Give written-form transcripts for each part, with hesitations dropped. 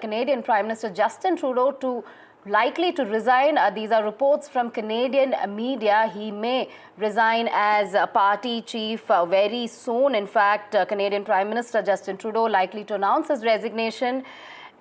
Canadian Prime Minister Justin Trudeau to likely to resign. These are reports from Canadian media. He may resign as party chief very soon. In fact, Canadian Prime Minister Justin Trudeau likely to announce his resignation.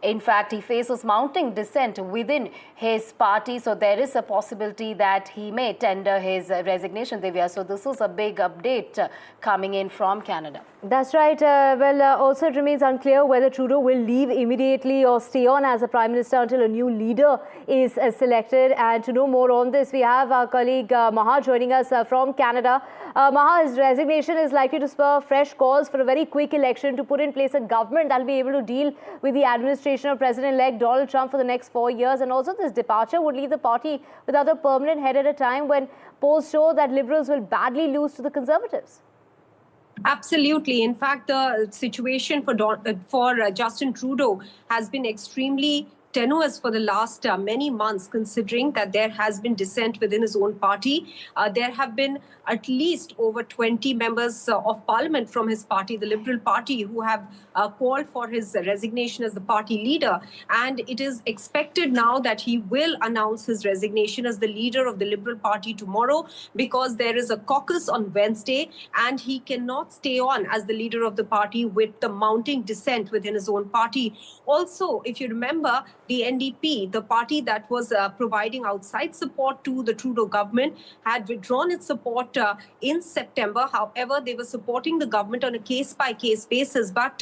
In fact, he faces mounting dissent within his party. So there is a possibility that he may tender his resignation, Divya. So this is a big update coming in from Canada. That's right. Also it remains unclear whether Trudeau will leave immediately or stay on as a Prime Minister until a new leader is selected. And to know more on this, we have our colleague Maha joining us from Canada. Maha, his resignation is likely to spur fresh calls for a very quick election to put in place a government that will be able to deal with the administration of President-elect Donald Trump for the next 4 years. And also this departure would leave the party without a permanent head at a time when polls show that Liberals will badly lose to the Conservatives. Absolutely. In fact, the situation for Justin Trudeau has been extremely tenuous for the last many months, considering that there has been dissent within his own party. There have been at least over 20 members of parliament from his party, the Liberal Party, who have called for his resignation as the party leader. And it is expected now that he will announce his resignation as the leader of the Liberal Party tomorrow, because there is a caucus on Wednesday and he cannot stay on as the leader of the party with the mounting dissent within his own party. Also, if you remember, the NDP, the party that was providing outside support to the Trudeau government, had withdrawn its support in September. However, they were supporting the government on a case-by-case basis. But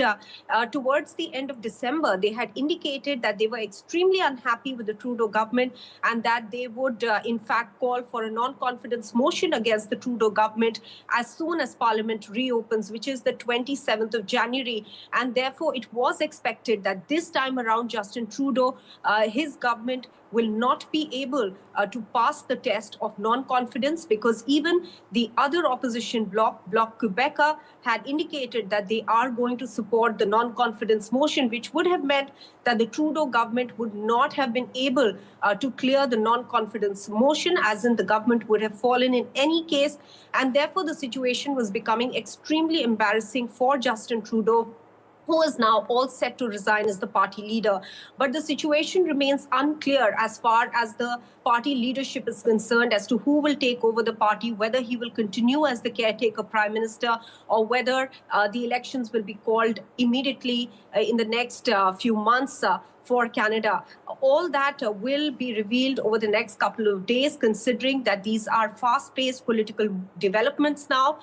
towards the end of December, they had indicated that they were extremely unhappy with the Trudeau government and that they would, in fact, call for a non-confidence motion against the Trudeau government as soon as Parliament reopens, which is the 27th of January. And therefore, it was expected that this time around, Justin Trudeau, his government will not be able to pass the test of non-confidence, because even the other opposition bloc Quebecer, had indicated that they are going to support the non-confidence motion, which would have meant that the Trudeau government would not have been able to clear the non-confidence motion, as in the government would have fallen in any case. And therefore, the situation was becoming extremely embarrassing for Justin Trudeau, who is now all set to resign as the party leader. But the situation remains unclear as far as the party leadership is concerned as to who will take over the party, whether he will continue as the caretaker prime minister, or whether the elections will be called immediately in the next few months for Canada. All that will be revealed over the next couple of days, considering that these are fast-paced political developments now,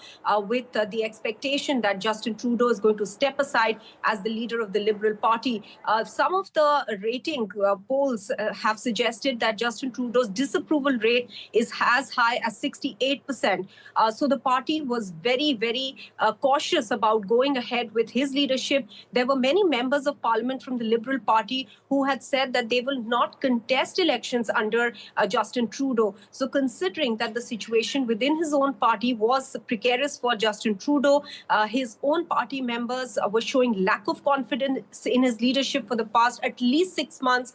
with the expectation that Justin Trudeau is going to step aside as the leader of the Liberal Party. Some of the rating polls have suggested that Justin Trudeau's disapproval rate is as high as 68%. So the party was very, very cautious about going ahead with his leadership. There were many members of parliament from the Liberal Party who had said that they will not contest elections under Justin Trudeau. So considering that the situation within his own party was precarious for Justin Trudeau, his own party members were showing lack of confidence in his leadership for the past at least 6 months.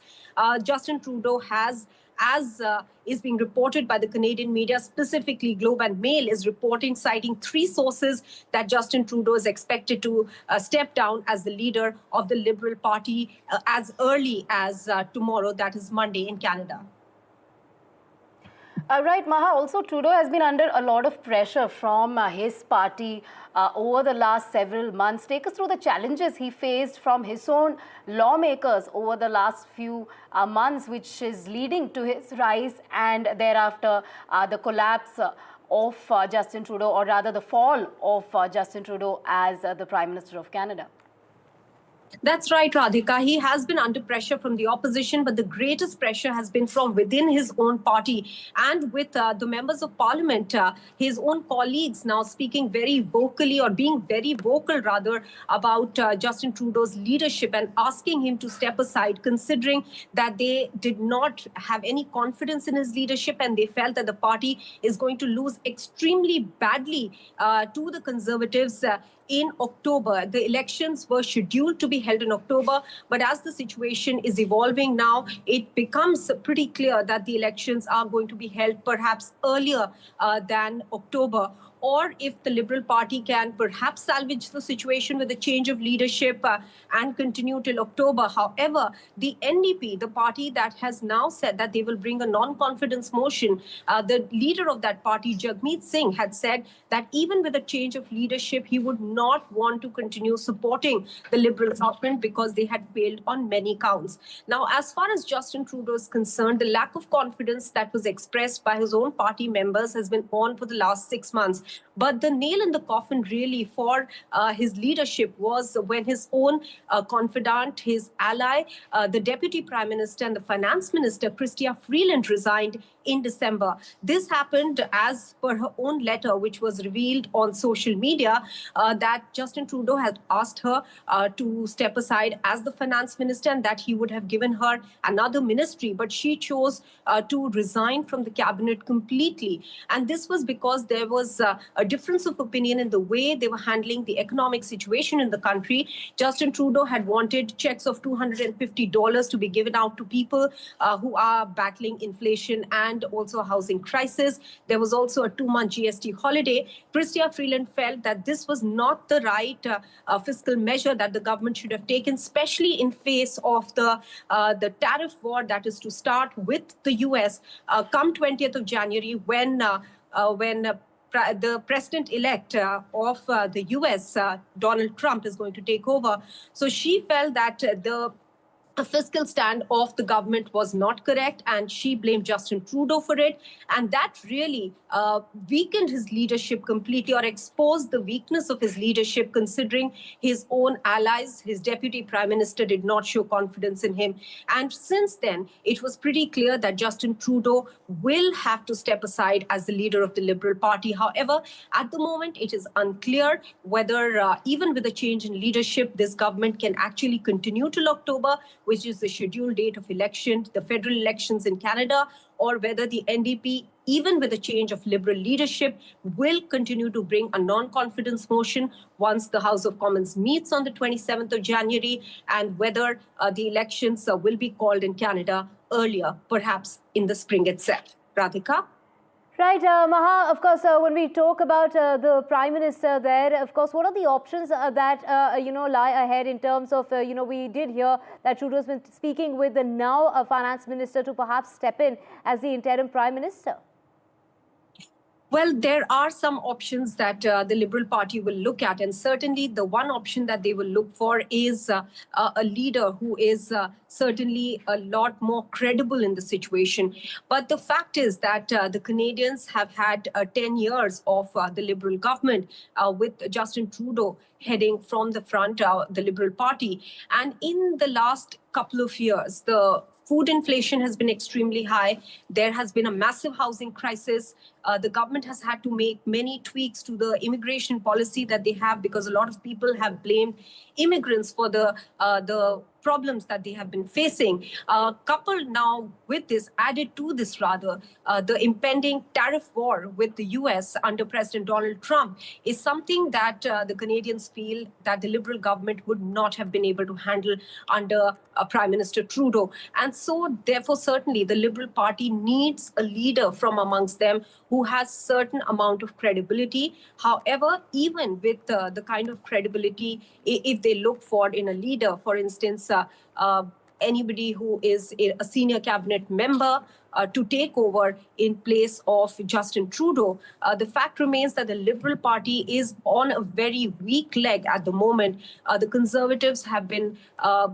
Justin Trudeau has, as is being reported by the Canadian media, specifically Globe and Mail, is reporting, citing 3 sources, that Justin Trudeau is expected to step down as the leader of the Liberal Party as early as tomorrow, that is Monday in Canada. Right, Maha. Also, Trudeau has been under a lot of pressure from his party over the last several months. Take us through the challenges he faced from his own lawmakers over the last few months, which is leading to his rise and thereafter the collapse of Justin Trudeau, or rather the fall of Justin Trudeau as the Prime Minister of Canada. That's right, Radhika. He has been under pressure from the opposition, but the greatest pressure has been from within his own party. And with the members of parliament, his own colleagues now speaking very vocally, or being very vocal rather, about Justin Trudeau's leadership and asking him to step aside, considering that they did not have any confidence in his leadership and they felt that the party is going to lose extremely badly to the Conservatives in October. The elections were scheduled to be held in October, but as the situation is evolving now, it becomes pretty clear that the elections are going to be held perhaps earlier than October. or if the Liberal Party can perhaps salvage the situation with a change of leadership and continue till October. However, the NDP, the party that has now said that they will bring a non-confidence motion, the leader of that party, Jagmeet Singh, had said that even with a change of leadership, he would not want to continue supporting the Liberal government because they had failed on many counts. Now, as far as Justin Trudeau is concerned, the lack of confidence that was expressed by his own party members has been on for the last 6 months. But the nail in the coffin really for his leadership was when his own confidant, his ally, the Deputy Prime Minister and the Finance Minister, Chrystia Freeland, resigned in December. This happened as per her own letter, which was revealed on social media, that Justin Trudeau had asked her to step aside as the Finance Minister and that he would have given her another ministry. But she chose to resign from the cabinet completely. And this was because there was a difference of opinion in the way they were handling the economic situation in the country. Justin Trudeau had wanted checks of $250 to be given out to people who are battling inflation and also a housing crisis. There was also a 2-month GST holiday. Chrystia Freeland felt that this was not the right fiscal measure that the government should have taken, especially in face of the tariff war that is to start with the US come 20th of January when the president-elect of the US, Donald Trump, is going to take over. So she felt that the fiscal stand of the government was not correct, and she blamed Justin Trudeau for it. And that really weakened his leadership completely, or exposed the weakness of his leadership, considering his own allies, his Deputy Prime Minister, did not show confidence in him. And since then, it was pretty clear that Justin Trudeau will have to step aside as the leader of the Liberal Party. However, at the moment, it is unclear whether, even with a change in leadership, this government can actually continue till October, which is the scheduled date of election, the federal elections in Canada, or whether the NDP, even with a change of Liberal leadership, will continue to bring a non-confidence motion once the House of Commons meets on the 27th of January, and whether the elections will be called in Canada earlier, perhaps in the spring itself. Radhika? Right, Maha, of course, when we talk about the Prime Minister there, of course, what are the options that, lie ahead in terms of, we did hear that Trudeau's been speaking with the now Finance Minister to perhaps step in as the interim Prime Minister? Well, there are some options that the Liberal Party will look at. And certainly the one option that they will look for is a leader who is certainly a lot more credible in the situation. But the fact is that the Canadians have had 10 years of the Liberal government with Justin Trudeau heading from the front, the Liberal Party. And in the last couple of years, the food inflation has been extremely high. There has been a massive housing crisis. The government has had to make many tweaks to the immigration policy that they have, because a lot of people have blamed immigrants for the problems that they have been facing. Coupled now with this, added to this rather, the impending tariff war with the US under President Donald Trump is something that the Canadians feel that the Liberal government would not have been able to handle under Prime Minister Trudeau. And so therefore, certainly the Liberal Party needs a leader from amongst them who has certain amount of credibility. However, even with the kind of credibility, if they look for in a leader, for instance, anybody who is a senior cabinet member to take over in place of Justin Trudeau, the fact remains that the Liberal Party is on a very weak leg at the moment. The Conservatives have been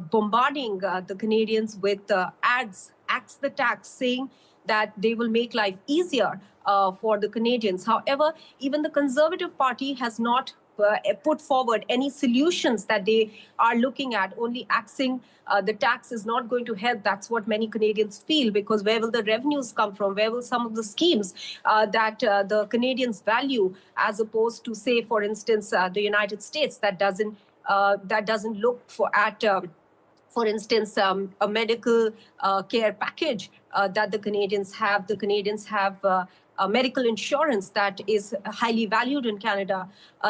bombarding the Canadians with ads, axe the tax, saying that they will make life easier for the Canadians. However, even the Conservative Party has not put forward any solutions that they are looking at. Only axing the tax is not going to help. That's what many Canadians feel, because where will the revenues come from? Where will some of the schemes that the Canadians value, as opposed to, say, for instance, the United States that doesn't look at for instance, a medical care package that the Canadians have. The Canadians have medical insurance that is highly valued in Canada.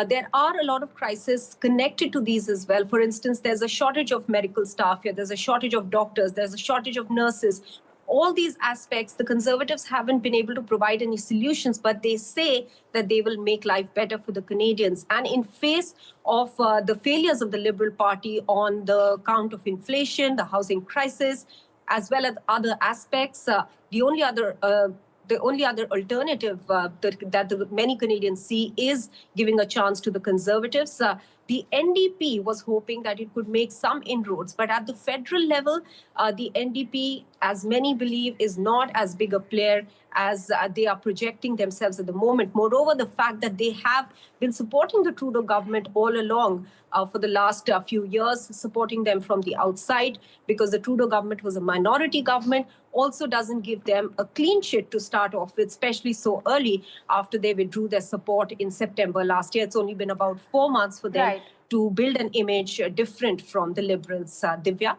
There are a lot of crises connected to these as well. For instance, there's a shortage of medical staff here. There's a shortage of doctors. There's a shortage of nurses. all these aspects, the Conservatives haven't been able to provide any solutions, but they say that they will make life better for the Canadians. And in face of the failures of the Liberal Party on the count of inflation, the housing crisis, as well as other aspects, the only other alternative that the many Canadians see is giving a chance to the Conservatives. The NDP was hoping that it could make some inroads, but at the federal level, the NDP, as many believe, is not as big a player as they are projecting themselves at the moment. Moreover, the fact that they have been supporting the Trudeau government all along for the last few years, supporting them from the outside, because the Trudeau government was a minority government, also doesn't give them a clean sheet to start off with, especially so early after they withdrew their support in September last year. It's only been about 4 months for them to build an image different from the Liberals. Divya?